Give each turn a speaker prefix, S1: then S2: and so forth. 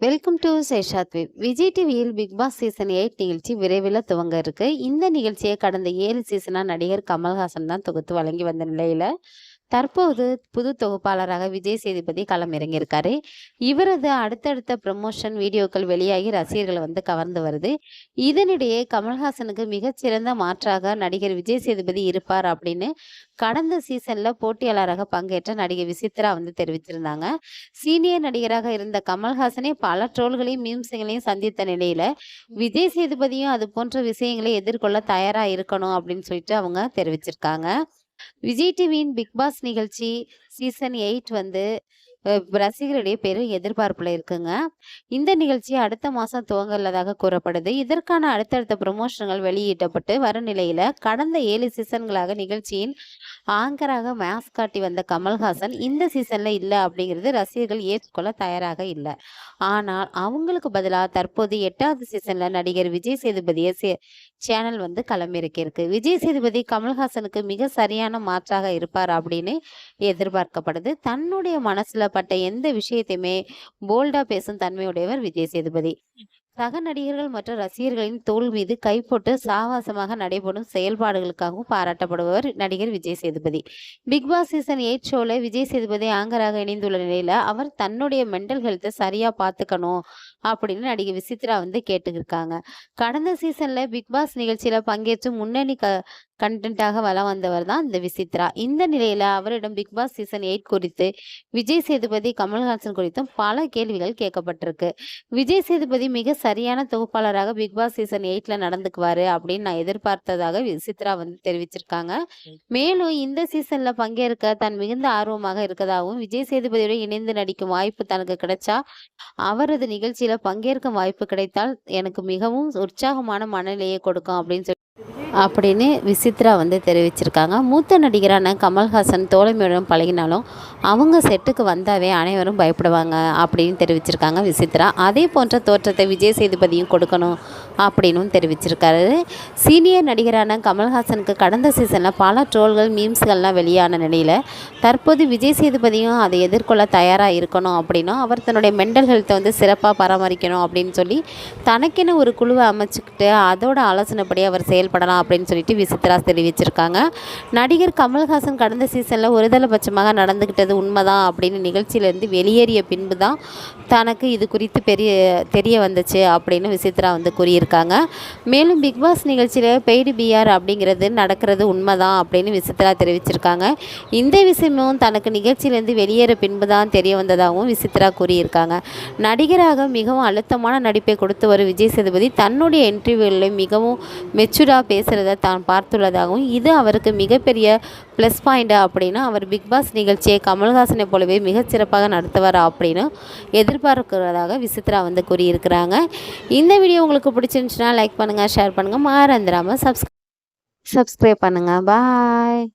S1: Welcome to Seshad web. Vijay டிவியில் Bigg Boss season 8 நிகழ்ச்சி விரைவில் துவங்க இருக்கு. இந்த நிகழ்ச்சியை கடந்த 7 சீசனா நடிகர் கமல்ஹாசன் தான் தொகுத்து வழங்கி வந்த நிலையில தற்போது புது தொகுப்பாளராக விஜய் சேதுபதி களம் இறங்கியிருக்காரு. இவரது அடுத்தடுத்த ப்ரமோஷன் வீடியோக்கள் வெளியாகி ரசிகர்களை கவர்ந்து வருது. இதனிடையே கமல்ஹாசனுக்கு மிகச்சிறந்த மாற்றாக நடிகர் விஜய் சேதுபதி இருப்பார் அப்படின்னு கடந்த சீசன்ல போட்டியாளராக பங்கேற்ற நடிகை விசித்ரா தெரிவிச்சிருந்தாங்க. சீனியர் நடிகராக இருந்த கமல்ஹாசனே பல ட்ரோல்களையும் மீம்ஸ்களையும் சந்தித்த நிலையில விஜய் சேதுபதியும் அது போன்ற விஷயங்களை எதிர்கொள்ள தயாரா இருக்கணும் அப்படின்னு சொல்லிட்டு அவங்க தெரிவிச்சிருக்காங்க. விஜய் டிவியின் பிக் பாஸ் நிகழ்ச்சி சீசன் 8 ரசிகர்களிடையே பெரும் எதிர்பார்ப்புல இருக்குங்க. இந்த நிகழ்ச்சி அடுத்த மாசம் துவங்க உள்ளதாக கூறப்படுது. இதற்கான அடுத்தடுத்த ப்ரமோஷன்கள் வெளியிடப்பட்டு வரும் நிலையில கடந்த 7 சீசன்களாக நிகழ்ச்சியின் ஆங்கராக மேஸ் காட்டி வந்த கமல்ஹாசன் இந்த சீசன்ல இல்ல அப்படிங்கிறது ரசிகர்கள் ஏற்றுக்கொள்ள தயாராக இல்லை. ஆனால் அவங்களுக்கு பதிலாக தற்போது 8வது சீசன்ல நடிகர் விஜய் சேதுபதியை சேனல் களமிறக்கியிருக்கு. விஜய் சேதுபதி கமல்ஹாசனுக்கு மிக சரியான மாற்றாக இருப்பார் அப்படின்னு எதிர்பார்க்கப்படுது. தன்னுடைய மனசுல பட்ட எந்த விஷயத்தையுமே போல்டா பேசும் தன்மையுடையவர் விஜய் சேதுபதி. சக நடிகர்கள் மற்றும் ரசிகர்களின் தோள் மீது கை போட்டு சாவாசமாக நடைபெறும் செயல்பாடுகளுக்காகவும் பாராட்டப்படுபவர் நடிகர் Vijay Sethupathi. Bigg Boss season 8 ஷோல விஜய் சேதுபதி ஆங்கராக இணைந்துள்ள நிலையில அவர் தன்னுடைய மென்டல் ஹெல்த்தை சரியா பார்த்துக்கணும் அப்படின்னு நடிகை விசித்ரா கேட்டுக்கிருக்காங்க. கடந்த சீசன்ல பிக் பாஸ் நிகழ்ச்சியில பங்கேற்று முன்னணி கண்டென்ட்டாக வலம் வந்தவர் தான் இந்த விசித்ரா. இந்த நிலையில அவரிடம் பிக் பாஸ் சீசன் 8 குறித்து விஜய் சேதுபதி கமல்ஹாசன் குறித்தும் பல கேள்விகள் கேட்கப்பட்டிருக்கு. விஜய் சேதுபதி மிக சரியான தொகுப்பாளராக பிக் பாஸ் சீசன் 8ல நடந்துக்குவாரு அப்படின்னு நான் எதிர்பார்த்ததாக விசித்ரா தெரிவிச்சிருக்காங்க. மேலும் இந்த சீசன்ல பங்கேற்க தான் மிகுந்த ஆர்வமாக இருக்கதாகவும் விஜய் சேதுபதியுடன் இணைந்து நடிக்கும் வாய்ப்பு தனக்கு கிடைச்சா அவரது நிகழ்ச்சியில பங்கேற்கும் வாய்ப்பு கிடைத்தால் எனக்கு மிகவும் உற்சாகமான மனநிலையை கொடுக்கும் அப்படின்னு விசித்ரா தெரிவிச்சிருக்காங்க. மூத்த நடிகரான கமல்ஹாசன் தோழமையுடன் பழகினாலும் அவங்க செட்டுக்கு வந்தாவே அனைவரும் பயப்படுவாங்க அப்படின்னு தெரிவிச்சிருக்காங்க விசித்ரா. அதே போன்ற தோற்றத்தை விஜய் சேதுபதியும் கொடுக்கணும் அப்படின்னு தெரிவிச்சிருக்காரு. சீனியர் நடிகரான கமல்ஹாசனுக்கு கடந்த சீசனில் பல ட்ரோல்கள் மீம்ஸ்கள்லாம் வெளியான நிலையில் தற்போது விஜய் சேதுபதியும் அதை எதிர்கொள்ள தயாராக இருக்கணும் அப்படின்னும் அவர் தன்னுடைய மென்டல் ஹெல்த்தை சிறப்பாக பராமரிக்கணும் அப்படின்னு சொல்லி தனக்கென ஒரு குழுவை அமைச்சுக்கிட்டு அதோட ஆலோசனைப்படி அவர் செயல்படலாம் அப்படின்னு சொல்லிட்டு விசித்ரா தெரிவிச்சிருக்காங்க. நடிகர் கமல்ஹாசன் கடந்த சீசனில் ஒருதலைபட்சமாக நடந்துக்கிட்டது உண்மைதான் அப்படின்னு நிகழ்ச்சியிலேருந்து வெளியேறிய பின்பு தான் தனக்கு இது குறித்து தெரிய வந்துச்சு அப்படின்னு விசித்ரா கூறியிருக்காங்க. மேலும் பிக் பாஸ் நிகழ்ச்சியில் பெய்டு பிஆர் அப்படிங்கிறது நடக்கிறது உண்மைதான் அப்படின்னு விசித்ரா தெரிவிச்சிருக்காங்க. இந்த விஷயமும் தனக்கு நிகழ்ச்சியிலேருந்து வெளியேற பின்பு தான் தெரிய வந்ததாகவும் விசித்ரா கூறியிருக்காங்க. நடிகராக மிகவும் அழுத்தமான நடிப்பை கொடுத்து வரும் விஜய் சேதுபதி தன்னுடைய இன்டர்வியூவில் மிகவும் மெச்சூராக பேசுகிறத தான் பார்த்துள்ளதாகவும் இது அவருக்கு மிகப்பெரிய ப்ளஸ் பாயிண்ட் அப்படின்னு அவர் பிக் பாஸ் நிகழ்ச்சியை கமல்ஹாசனை போலவே மிகச்சிறப்பாக நடத்துவார் அப்படின்னு எதிர்பார்க்கிறதாக விசித்ரா கூறியிருக்கிறாங்க. இந்த வீடியோ உங்களுக்கு பிடிச்சிருந்துச்சுன்னா லைக் பண்ணுங்கள், ஷேர் பண்ணுங்கள், மறந்துடாமல் சப்ஸ்கிரைப் பண்ணுங்கள். பாய்.